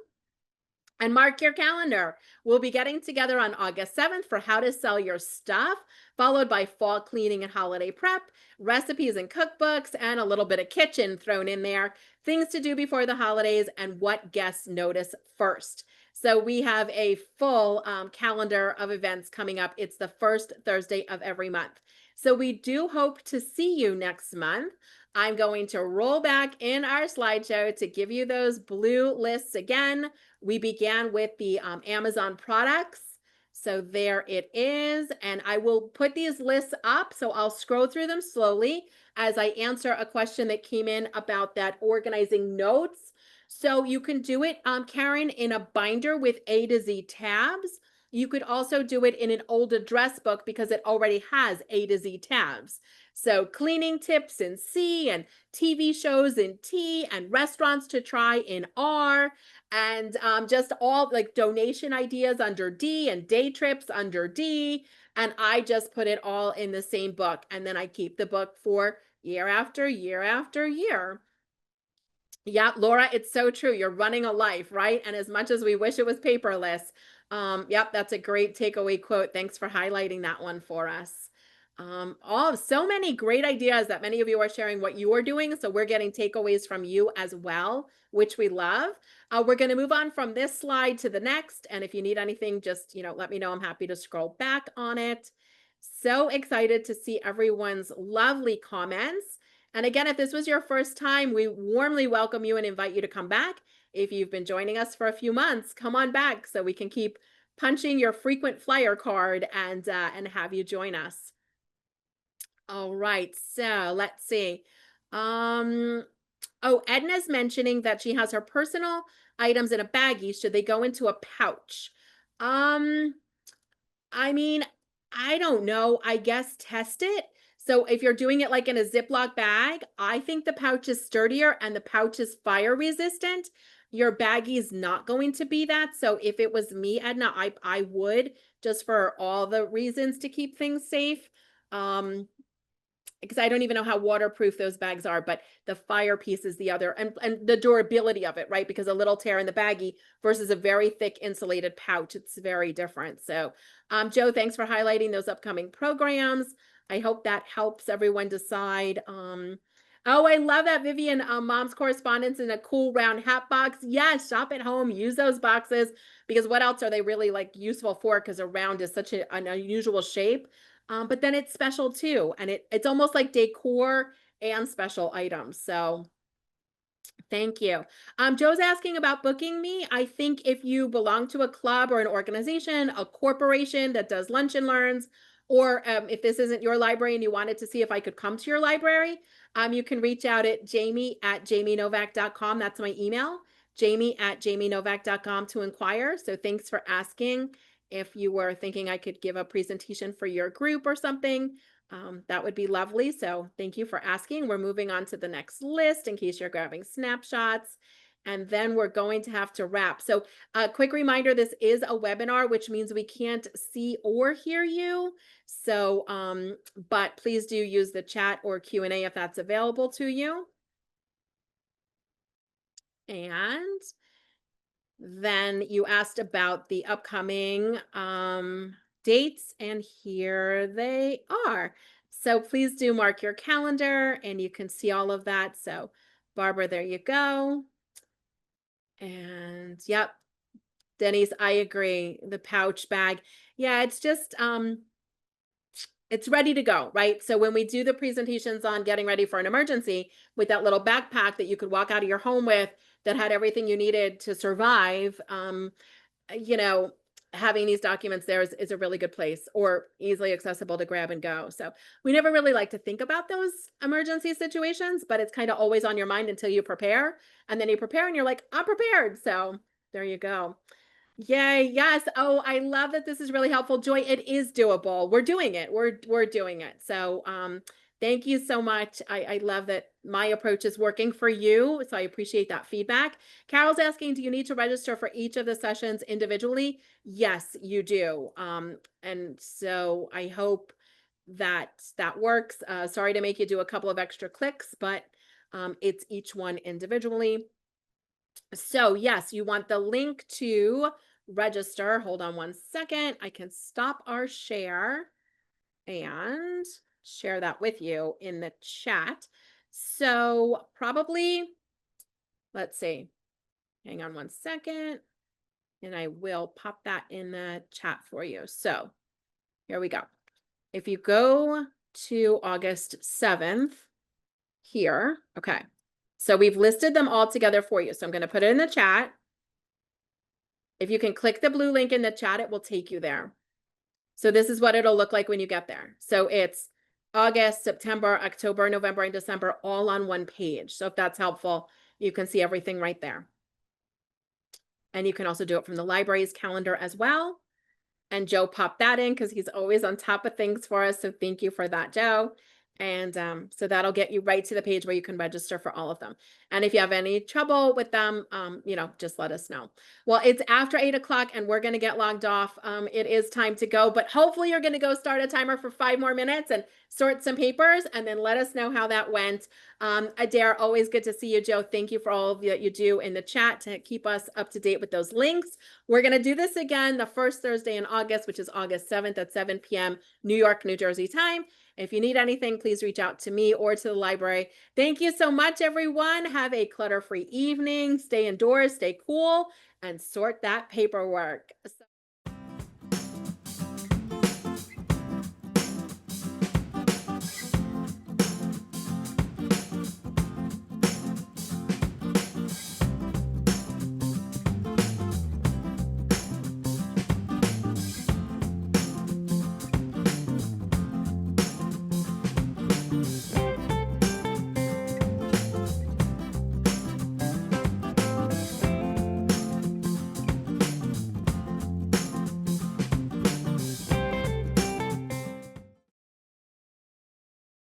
[SPEAKER 1] And mark your calendar. We'll be getting together on August 7th for how to sell your stuff, followed by fall cleaning and holiday prep, recipes and cookbooks, and a little bit of kitchen thrown in there, things to do before the holidays, and what guests notice first. So we have a full calendar of events coming up. It's the first Thursday of every month. So we do hope to see you next month. I'm going to roll back in our slideshow to give you those blue lists again. We began with the Amazon products. So there it is. And I will put these lists up. So I'll scroll through them slowly as I answer a question that came in about that organizing notes. So you can do it, Karen, in a binder with A to Z tabs. You could also do it in an old address book because it already has A to Z tabs. So cleaning tips in C, and TV shows in T, and restaurants to try in R, and just all like donation ideas under D, and day trips under D. And I just put it all in the same book. And then I keep the book for year after year after year. Yeah, Laura, it's so true. You're running a life, right? And as much as we wish it was paperless, yep, that's a great takeaway quote. Thanks for highlighting that one for us. So many great ideas that many of you are sharing what you are doing. So we're getting takeaways from you as well, which we love. We're going to move on from this slide to the next. And if you need anything, just, let me know. I'm happy to scroll back on it. So excited to see everyone's lovely comments. And again, if this was your first time, we warmly welcome you and invite you to come back. If you've been joining us for a few months, come on back so we can keep punching your frequent flyer card and have you join us. All right, so let's see. Oh, Edna's mentioning that she has her personal items in a baggie. Should they go into a pouch? I mean, I don't know. I guess test it. So if you're doing it like in a Ziploc bag, I think the pouch is sturdier and the pouch is fire resistant. Your baggie is not going to be that. So if it was me, Edna, I would, just for all the reasons to keep things safe. Because I don't even know how waterproof those bags are, but the fire piece is the other, and the durability of it, right? Because a little tear in the baggie versus a very thick insulated pouch, it's very different. So, Joe, thanks for highlighting those upcoming programs. I hope that helps everyone decide. Oh, I love that, Vivian. Mom's correspondence in a cool round hat box. Yes, shop at home, use those boxes, because what else are they really like useful for? Because a round is such an unusual shape. But then it's special too. And it's almost like decor and special items. So thank you. Joe's asking about booking me. I think if you belong to a club or an organization, a corporation that does lunch and learns, or if this isn't your library and you wanted to see if I could come to your library, you can reach out at jamie@jamienovak.com. That's my email, jamie@jamienovak.com to inquire. So thanks for asking. If you were thinking I could give a presentation for your group or something, that would be lovely. So thank you for asking. We're moving on to the next list in case you're grabbing snapshots. And then we're going to have to wrap. So a quick reminder, this is a webinar, which means we can't see or hear you. So, but please do use the chat or Q&A if that's available to you. And then you asked about the upcoming dates, and here they are. So please do mark your calendar and you can see all of that. So Barbara, there you go. And yep, Denise, I agree. The pouch bag. Yeah, it's just it's ready to go, right? So when we do the presentations on getting ready for an emergency with that little backpack that you could walk out of your home with that had everything you needed to survive, you know, having these documents there is a really good place or easily accessible to grab and go. So we never really like to think about those emergency situations, but it's kind of always on your mind until you prepare. And then you prepare and you're like, I'm prepared. So there you go. Yay, yes. Oh, I love that this is really helpful. Joy, it is doable. We're doing it. We're doing it. So thank you so much. I love that my approach is working for you. So I appreciate that feedback. Carol's asking, do you need to register for each of the sessions individually? Yes, you do. And so I hope that that works. Sorry to make you do a couple of extra clicks, but it's each one individually. So yes, you want the link to register. Hold on one second. I can stop our share and share that with you in the chat. So probably, let's see, hang on one second, and I will pop that in the chat for you. So here we go. If you go to August 7th here, okay. So we've listed them all together for you. So I'm going to put it in the chat. If you can click the blue link in the chat, it will take you there. So this is what it'll look like when you get there. So it's August, September, October, November, and December all on one page. So if that's helpful, you can see everything right there. And you can also do it from the library's calendar as well. And Joe popped that in because he's always on top of things for us. So thank you for that, Joe. And so that'll get you right to the page where you can register for all of them. And if you have any trouble with them, you know, just let us know. Well, it's after 8 o'clock and we're going to get logged off. It is time to go, but hopefully you're going to go start a timer for 5 more minutes and sort some papers and then let us know how that went. Adair, always good to see you, Joe. Thank you for all of that you do in the chat to keep us up to date with those links. We're going to do this again the first Thursday in August, which is August 7th at 7 p.m. New York, New Jersey time. If you need anything, please reach out to me or to the library. Thank you so much, everyone. Have a clutter-free evening. Stay indoors, stay cool, and sort that paperwork.